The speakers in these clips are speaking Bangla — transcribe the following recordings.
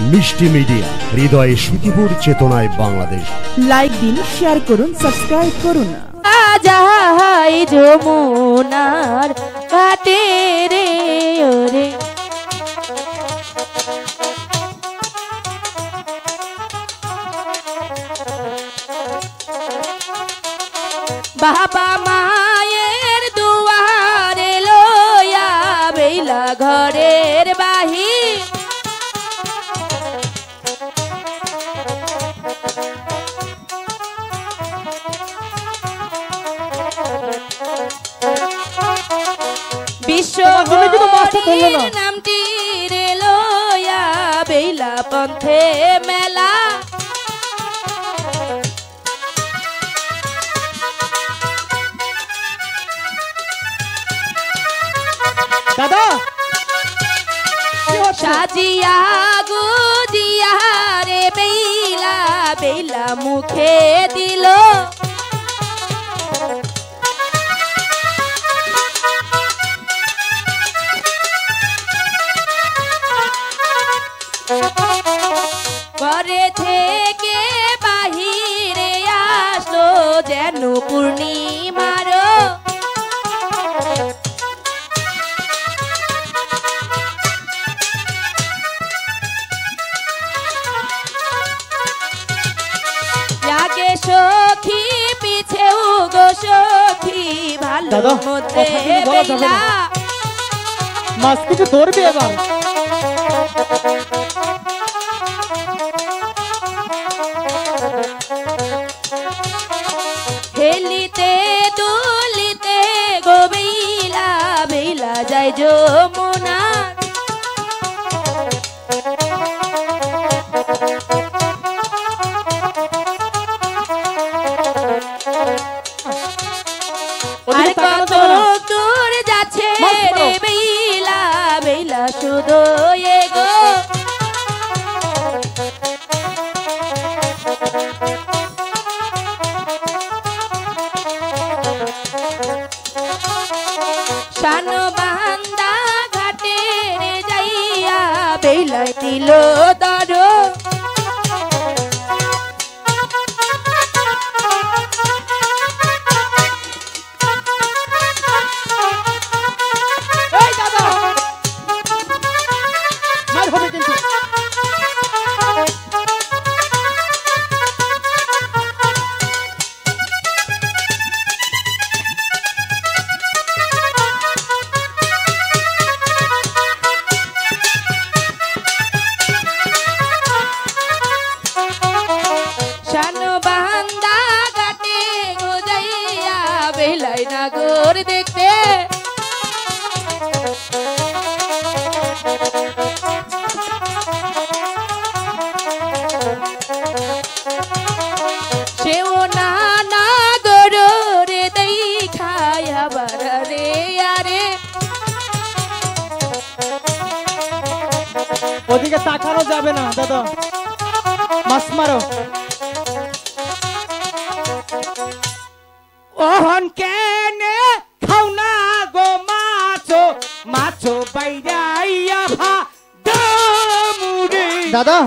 মিষ্টি মিডিয়া, হৃদয়ে সুখীপুর, চেতনায় বাংলাদেশ। লাইক দিন, শেয়ার করুন, সাবস্ক্রাইব করুন। যাহাই যমুনার ঘাটে রে ওরে বাবা মায়ের দুয়ারে লইয়া বেলা ঘরের বাহির বিশ্ব নামটি রে লইয়া বেলা পন্থে মেলা দাদা সাজিয়া গুজিয়া রে বেলা বেলা মুখে দিল ঘরে থেকে বাহিরে আসলো যেন পূর্ণিমার লাগে সখী পিছেও গো সখী ভালো মতে বেলা মাছ কিছু ধরবে এবার। হেলিতে দুলিতে গো বেলা বেলা যায় যমুনা আর কত দূর যাচ্ছে রে বেলা বেলা শুধু এগো শান বান্দা ঘাটে রে যাইয়া বেলায় দিল দর বেলাই নাগর দেখতে সেও না নাগর রে দেখায় আবার রে আরে ওদিকে তাকানো যাবে না দাদা, মাছ মারো। ওহন কেনে খাও না গো মাছো মাছো বাইরাইয়া ভা দামুরে। দাদা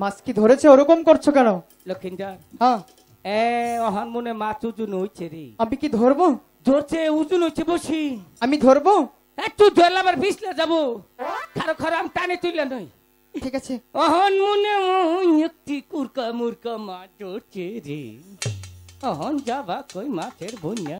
মাছ কি ধরেছে? ওরকম করছো কেন? লক্ষিন্দর হ্যাঁ অহন মনে মাছ উজুন হইছে রে। আমি কি ধরবো? ধরছে উজুন হইছে বসি। আমি ধরবো? একটু ধরলে আবার পিছলে যাবো। খারো খারো আমি টানে তুইলে নই। ঠিক আছে। অহন মনে একটি কুরকা মুরকা মাছ ধরছে রে। অহন যাবা কই মাছের বন্যা।